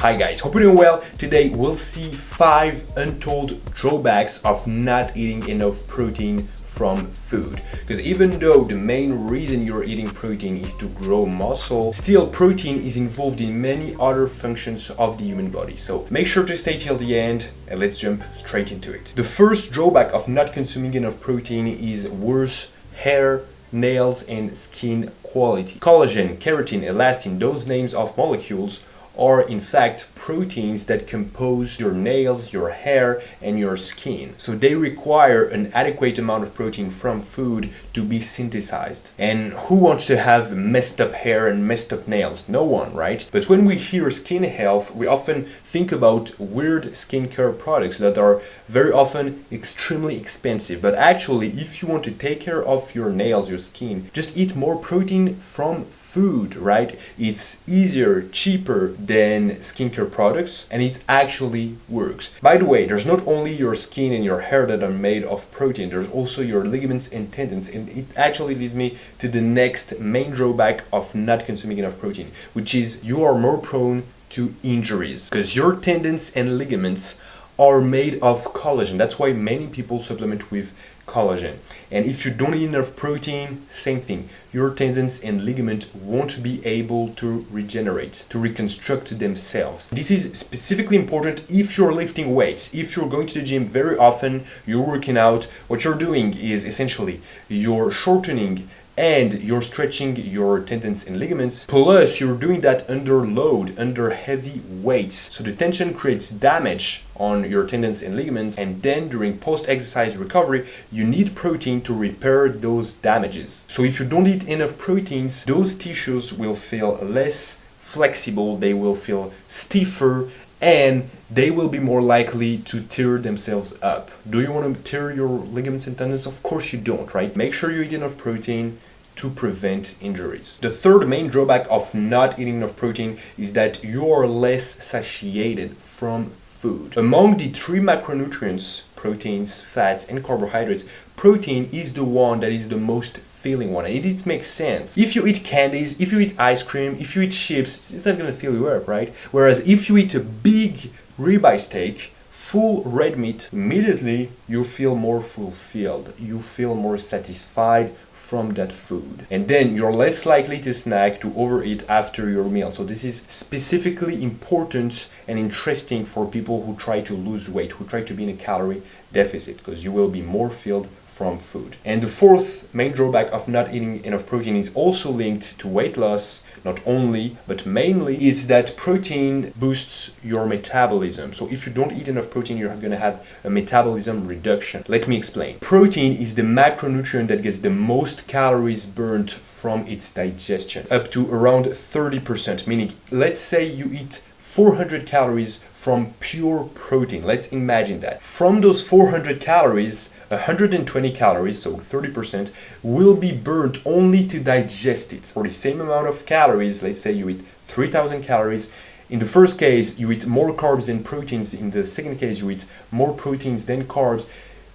Hi guys, hope you're doing well. Today we'll see 5 untold drawbacks of not eating enough protein from food. Because even though the main reason you're eating protein is to grow muscle, still protein is involved in many other functions of the human body. So make sure to stay till the end and let's jump straight into it. The first drawback of not consuming enough protein is worse hair, nails and skin quality. Collagen, keratin, elastin, those names of molecules are in fact proteins that compose your nails, your hair, and your skin. So they require an adequate amount of protein from food to be synthesized. And who wants to have messed up hair and messed up nails? No one, right? But when we hear skin health, we often think about weird skincare products that are very often extremely expensive. But actually, if you want to take care of your nails, your skin, just eat more protein from food, right? It's easier, cheaper than skincare products, and it actually works. By the way, there's not only your skin and your hair that are made of protein, there's also your ligaments and tendons, and it actually leads me to the next main drawback of not consuming enough protein, which is you are more prone to injuries because your tendons and ligaments are made of collagen. That's why many people supplement with collagen. And if you don't eat enough protein, same thing. Your tendons and ligament won't be able to regenerate, to reconstruct themselves. This is specifically important if you're lifting weights. If you're going to the gym very often, you're working out, what you're doing is essentially you're shortening and you're stretching your tendons and ligaments, plus you're doing that under load, under heavy weights. So the tension creates damage on your tendons and ligaments, and then during post-exercise recovery, you need protein to repair those damages. So if you don't eat enough proteins, those tissues will feel less flexible, they will feel stiffer, and they will be more likely to tear themselves up. Do you want to tear your ligaments and tendons? Of course you don't, right? Make sure you eat enough protein to prevent injuries. The third main drawback of not eating enough protein is that you are less satiated from food. Among the 3 macronutrients, proteins, fats, and carbohydrates, protein is the one that is the most filling one. And it makes sense. If you eat candies, if you eat ice cream, if you eat chips, it's not gonna fill you up, right? Whereas if you eat a big ribeye steak, full red meat, immediately you feel more fulfilled. You feel more satisfied from that food. And then you're less likely to snack, to overeat after your meal. So this is specifically important and interesting for people who try to lose weight, who try to be in a calorie deficit, because you will be more filled from food. And the fourth main drawback of not eating enough protein is also linked to weight loss. Not only, but mainly, it's that protein boosts your metabolism. So if you don't eat enough protein, you're going to have a metabolism reduction. Let me explain. Protein is the macronutrient that gets the most calories burnt from its digestion, up to around 30%, meaning let's say you eat 400 calories from pure protein. Let's imagine that. From those 400 calories, 120 calories, so 30%, will be burnt only to digest it. For the same amount of calories, let's say you eat 3,000 calories. In the first case, you eat more carbs than proteins. In the second case, you eat more proteins than carbs.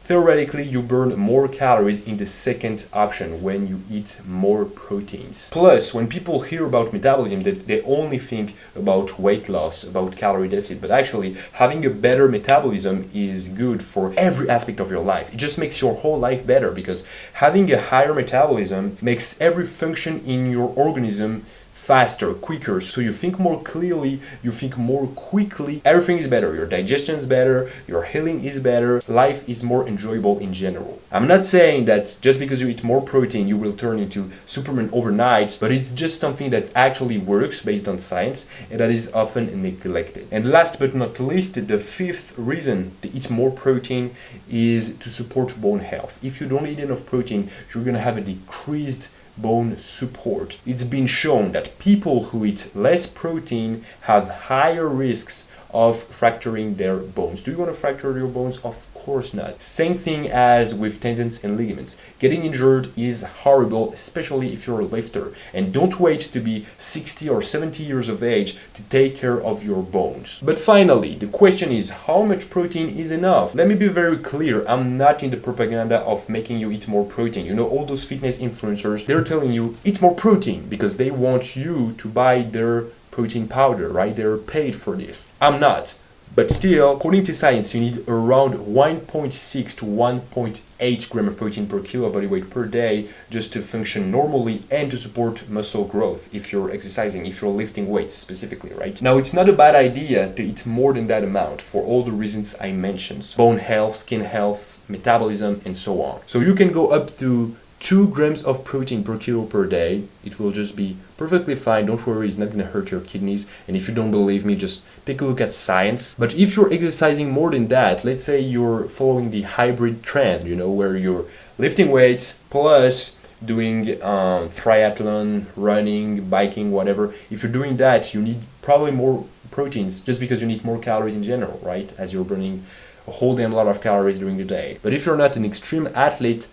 Theoretically, you burn more calories in the second option when you eat more proteins. Plus, when people hear about metabolism, they only think about weight loss, about calorie deficit. But actually, having a better metabolism is good for every aspect of your life. It just makes your whole life better because having a higher metabolism makes every function in your organism faster, quicker, so you think more clearly, you think more quickly, everything is better, your digestion is better, your healing is better, life is more enjoyable in general. I'm not saying that just because you eat more protein you will turn into Superman overnight, but it's just something that actually works based on science and that is often neglected. And last but not least, the fifth reason to eat more protein is to support bone health. If you don't eat enough protein, you're gonna have a decreased bone support. It's been shown that people who eat less protein have higher risks of fracturing their bones. Do you want to fracture your bones? Of course not. Same thing as with tendons and ligaments. Getting injured is horrible, especially if you're a lifter. And don't wait to be 60 or 70 years of age to take care of your bones. But finally, the question is, how much protein is enough? Let me be very clear, I'm not in the propaganda of making you eat more protein. You know, all those fitness influencers, they're telling you eat more protein because they want you to buy their protein powder, right? They're paid for this. I'm not. But still, according to science, you need around 1.6 to 1.8 gram of protein per kilo of body weight per day just to function normally and to support muscle growth if you're exercising, if you're lifting weights specifically, right? Now, it's not a bad idea to eat more than that amount for all the reasons I mentioned. So bone health, skin health, metabolism, and so on. So you can go up to 2 grams of protein per kilo per day. It will just be perfectly fine. Don't worry, it's not going to hurt your kidneys. And if you don't believe me, just take a look at science. But if you're exercising more than that, let's say you're following the hybrid trend, where you're lifting weights plus doing triathlon, running, biking, whatever. If you're doing that, you need probably more proteins just because you need more calories in general, right? As you're burning a whole damn lot of calories during the day. But if you're not an extreme athlete,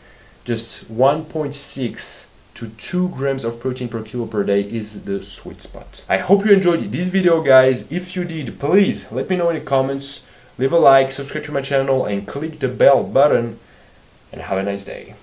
just 1.6 to 2 grams of protein per kilo per day is the sweet spot. I hope you enjoyed this video, guys. If you did, please let me know in the comments. Leave a like, subscribe to my channel, and click the bell button. And have a nice day.